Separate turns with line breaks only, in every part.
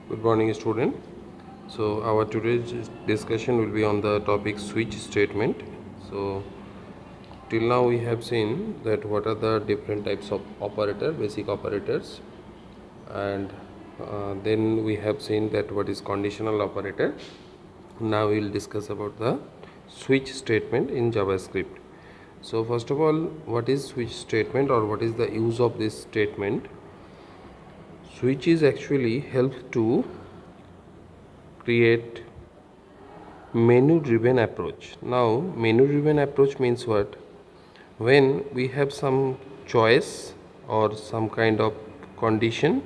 Good morning, student. So our today's discussion will be on the topic switch statement. So till now we have seen that what are the different types of basic operators, and then we have seen that what is conditional operator. Now we will discuss about the switch statement in JavaScript. So first of all, what is switch statement or what is the use of this statement? Switch is actually helps to create menu driven approach. Now menu driven approach means what? When we have some choice or some kind of condition,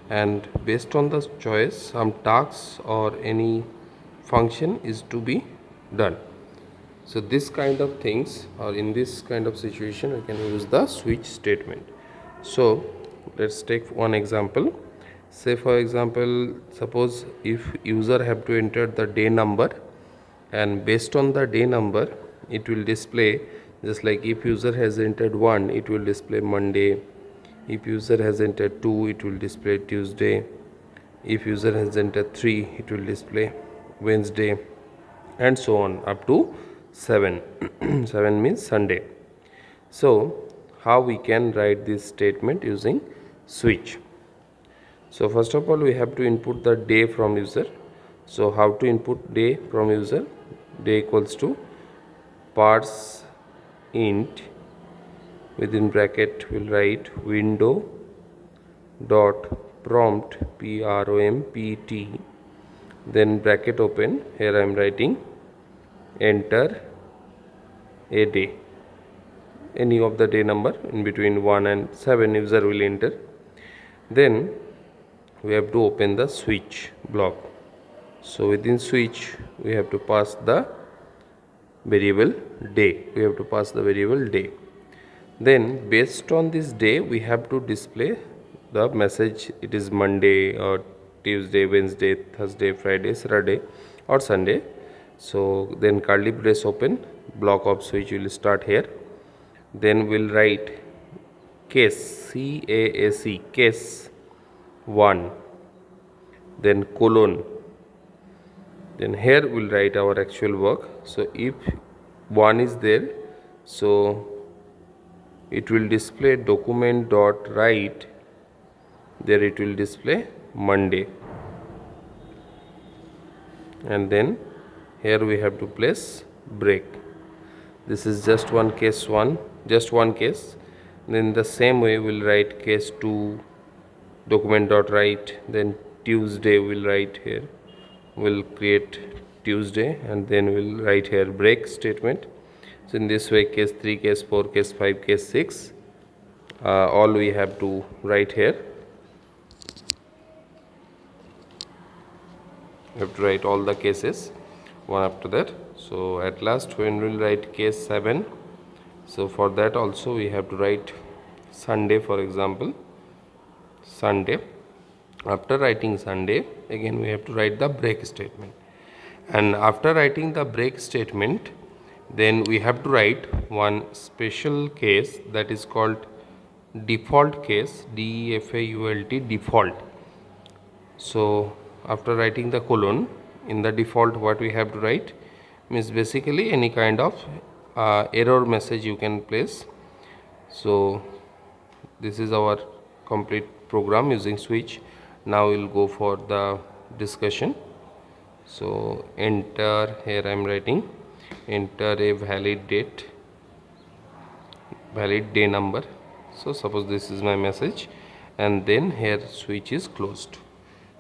and based on the choice some tasks or any function is to be done. So this kind of things, or in this kind of situation, we can use the switch statement. So let's take one example. Say for example, suppose if user have to enter the day number, and based on the day number it will display, just like if user has entered 1, it will display Monday. If user has entered 2, it will display Tuesday. If user has entered 3, it will display Wednesday, and so on up to 7. 7 means Sunday. So how we can write this statement using switch? So first of all, we have to input the day from user. So how to input day from user? Day equals to parse int, within bracket we'll write window dot prompt, prompt, then bracket open, here I am writing enter a day, any of the day number in between 1 and 7 user will enter. Then we have to open the switch block. So within switch we have to pass the variable day. Then based on this day we have to display the message, it is Monday or Tuesday, Wednesday, Thursday, Friday, Saturday or Sunday. So then curly brace open, block of switch will start here. Then we'll write case, CASE, case 1, then colon, then here we'll write our actual work. So if 1 is there, so it will display document dot write, there it will display Monday, and then here we have to place break. This is just one case 1, just one case. Then the same way we'll write case 2, document dot write, then Tuesday we'll write here, we'll create Tuesday, and then we'll write here break statement. So in this way case 3, case 4, case 5, case 6, all we have to write here. We have to write all the cases one after that. So at last when we will write case 7, so for that also we have to write Sunday, for example Sunday. After writing Sunday, again we have to write the break statement, and after writing the break statement, then we have to write one special case that is called default case, default, default. So after writing the colon, in the default what we have to write means basically any kind of error message you can place. So this is our complete program using switch. Now we'll go for the discussion. So enter, here I am writing enter a valid date, valid day number. So suppose this is my message, and then here switch is closed.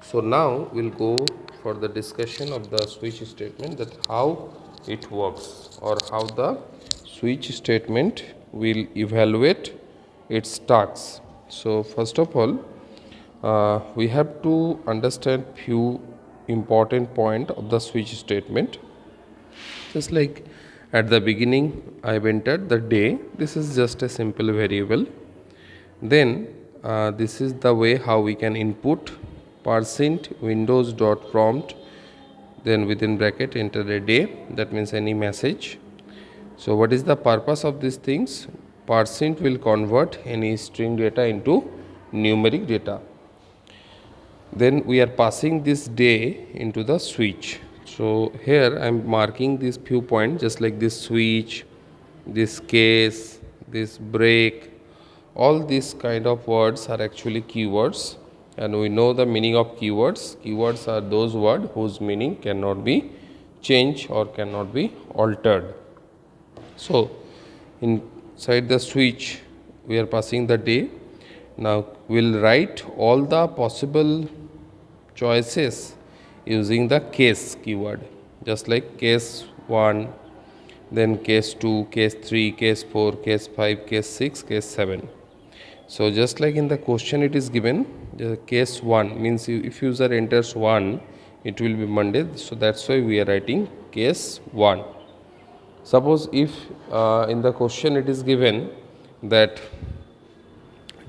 So now we'll go for the discussion of the switch statement, that how it works or how the switch statement will evaluate its tasks. So first of all, we have to understand few important point of the switch statement. Just like at the beginning I have entered the day, this is just a simple variable. Then this is the way how we can input percent windows dot prompt, then within bracket enter a day, that means any message. So what is the purpose of these things? Percent will convert any string data into numeric data. Then we are passing this day into the switch. So here I am marking these few points, just like this switch, this case, this break. All these kind of words are actually keywords, and we know the meaning of keywords. Keywords are those words whose meaning cannot be changed or cannot be altered. So inside the switch we are passing the day. Now we'll write all the possible choices using the case keyword, just like case 1, then case 2, case 3, case 4, case 5, case 6, case 7. So just like in the question it is given, the case 1 means if user enters 1, it will be Monday. So that's why we are writing case 1. Suppose if in the question it is given that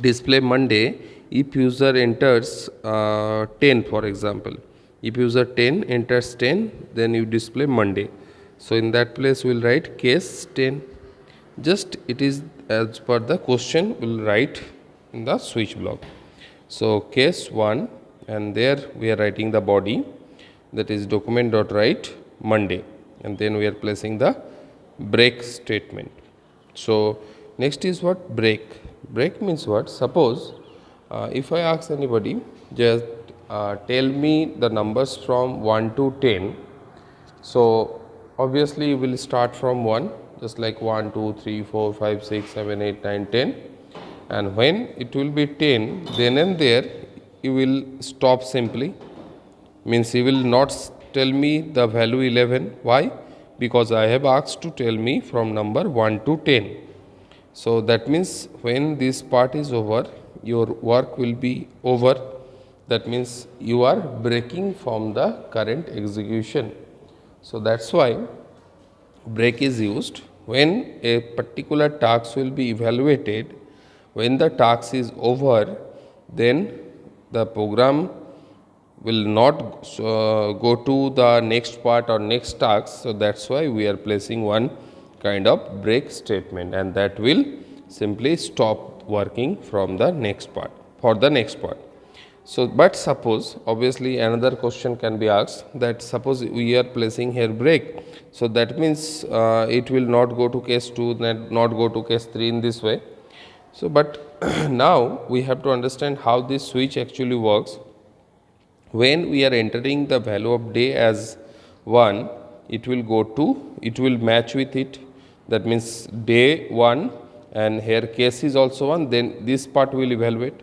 display Monday if user enters 10, for example. If user 10 enters 10, then you display Monday. So in that place we will write case 10. Just it is as per the question we will write in the switch block. So case 1, and there we are writing the body, that is document.write Monday, and then we are placing the break statement. So next is what? Break. Break means what? Suppose if I ask anybody, just tell me the numbers from 1 to 10. So obviously you will start from 1, just like 1, 2, 3, 4, 5, 6, 7, 8, 9, 10. And when it will be 10, then and there you will stop simply. Means you will not tell me the value 11. Why? Because I have asked to tell me from number 1 to 10. So that means when this part is over, your work will be over. That means you are breaking from the current execution. So that's why break is used when a particular task will be evaluated. When the task is over, then the program will not go to the next part or next task. So that's why we are placing one kind of break statement, and that will simply stop working from the next part for the next part. So but suppose obviously another question can be asked, that suppose we are placing here break, so that means it will not go to case 2, not go to case 3 in this way. So but now we have to understand how this switch actually works. When we are entering the value of day as 1, it will go to, it will match with it, that means day 1, and here case is also 1, then this part will evaluate.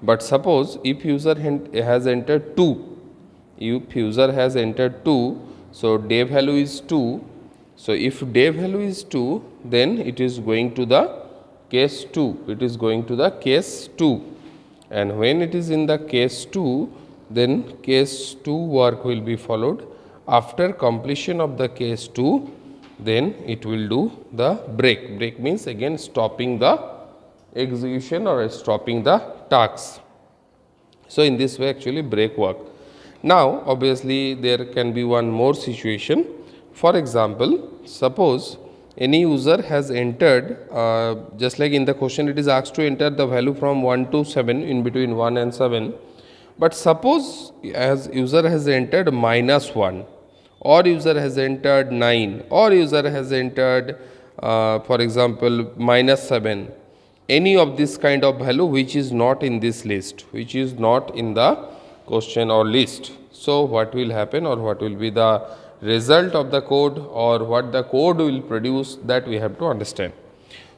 But suppose if user has entered 2, if user has entered 2, so day value is 2. So if day value is 2, then it is going to the case 2, it is going to the case 2. And when it is in the case 2, then case 2 work will be followed. After completion of the case 2, then it will do the break. Break means again stopping the execution or stopping the task. So in this way actually break work. Now obviously there can be one more situation. For example, suppose any user has entered, just like in the question it is asked to enter the value from 1 to 7, in between 1 and 7. But suppose as user has entered -1, or user has entered 9, or user has entered for example -7, any of this kind of value which is not in this list, which is not in the question or list. So what will happen, or what will be the result of the code, or what the code will produce, that we have to understand.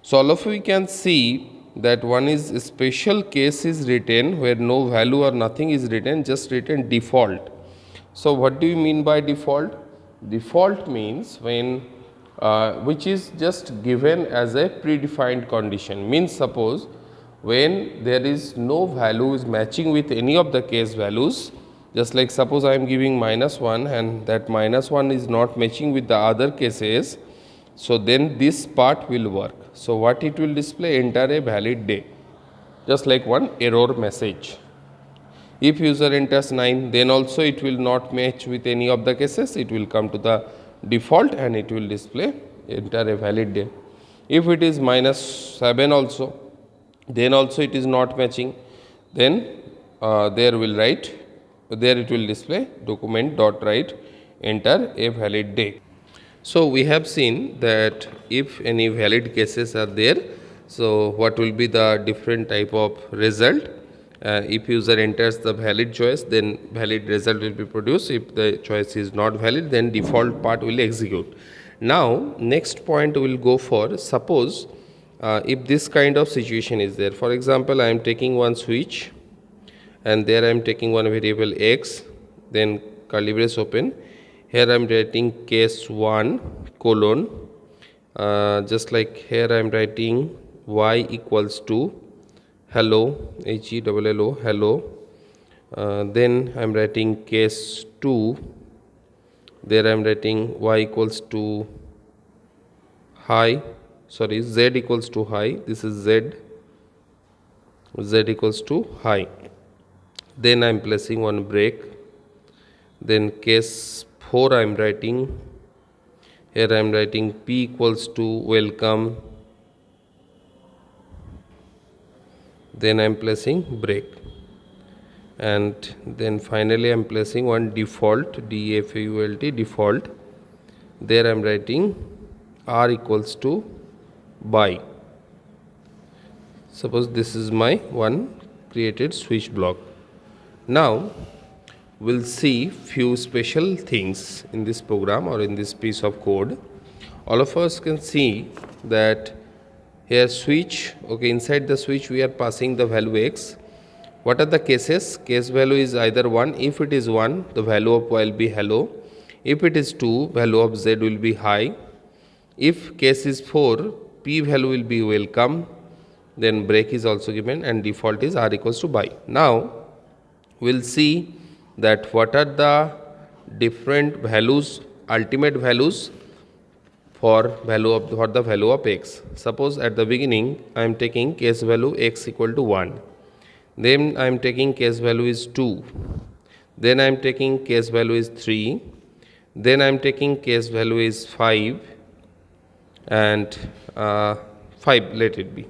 So all of you can see that one is a special case is written where no value or nothing is written, just written default. So what do you mean by default? Default means when which is just given as a predefined condition. Means suppose when there is no value is matching with any of the case values, just like suppose I am giving -1 and that -1 is not matching with the other cases, so then this part will work. So what it will display? Enter a valid day, just like one error message. If user enters 9, then also it will not match with any of the cases, it will come to the default and it will display enter a valid day. If it is -7 also, then also it is not matching, then there will write there it will display document dot write enter a valid day. So we have seen that if any valid cases are there, so what will be the different type of result. If user enters the valid choice, then valid result will be produced. If the choice is not valid, then default part will execute. Now next point we will go for, suppose if this kind of situation is there. For example, I am taking one switch and there I am taking one variable x, then curly brace open. Here I am writing case 1 colon, just like here I am writing y equals to hello, hello, hello. Then I am writing case 2, there I am writing y equals to high, sorry, z equals to high, this is z equals to high. Then I am placing one break. Then case 4 I am writing, here I am writing p equals to welcome. Then I am placing break, and then finally I am placing one default, default, default. There I am writing r equals to by. Suppose this is my one created switch block. Now we'll see few special things in this program or in this piece of code. All of us can see that here switch, okay, inside the switch we are passing the value x. What are the cases? Case value is either 1. If it is 1, the value of y will be hello. If it is 2, value of z will be high. If case is 4, p value will be welcome. Then break is also given, and default is r equals to by. Now we'll see that what are the different values, ultimate values for the value of x. Suppose at the beginning I am taking case value x equal to 1. Then I am taking case value is 2. Then I am taking case value is 3. Then I am taking case value is 5, and 5 let it be.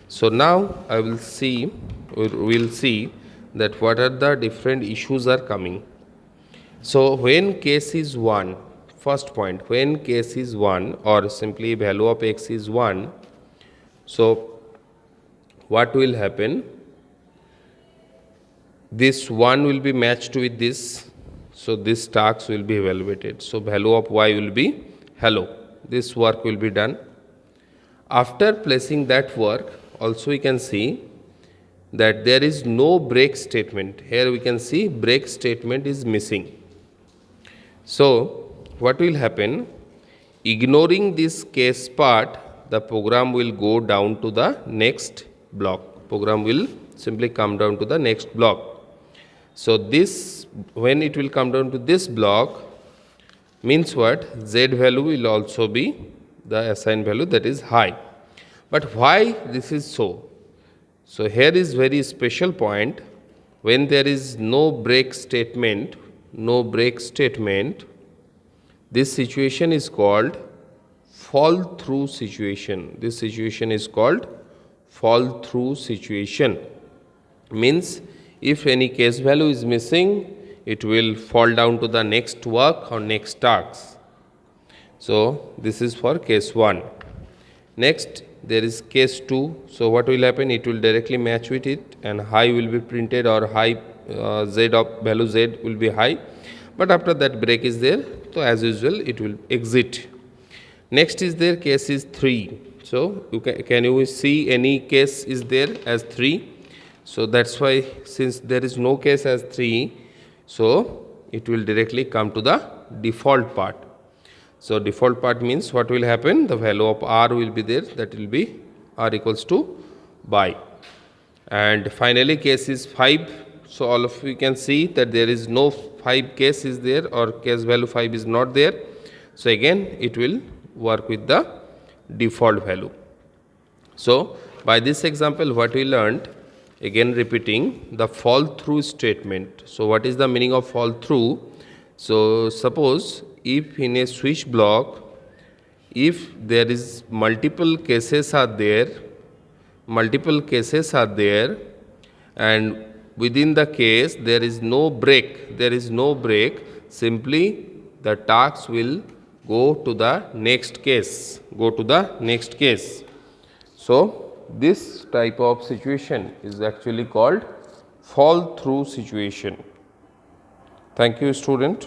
So now I will see, we will see that what are the different issues are coming. So when case is 1, first point, when case is 1 or simply value of x is 1, so what will happen? This 1 will be matched with this, so this task will be evaluated. So value of y will be hello. This work will be done. After placing that work, also we can see that there is no break statement. Here we can see break statement is missing. So what will happen? Ignoring this case part, the program will go down to the next block. Program will simply come down to the next block. So this, when it will come down to this block, means what? Z value will also be the assigned value, that is high. But why this is so? So here is very special point. When there is no break statement, this situation is called fall through situation. This situation is called fall through situation. Means if any case value is missing, it will fall down to the next work or next task. So this is for case 1. Next there is case 2. So what will happen? It will directly match with it, and high will be printed, or high z of value z will be high. But after that break is there, so as usual it will exit. Next is there case is 3. So can you see any case is there as 3? So that's why, since there is no case as 3, so it will directly come to the default part. So default part means what will happen? The value of r will be there, that will be r equals to by. And finally case is 5. So all of you can see that there is no 5 case is there, or case value 5 is not there. So again it will work with the default value. So by this example what we learned, again repeating, the fall through statement. So what is the meaning of fall through? So suppose if in a switch block, if there is multiple cases are there, and within the case there is no break, simply the task will go to the next case, So this type of situation is actually called fall through situation. Thank you, student.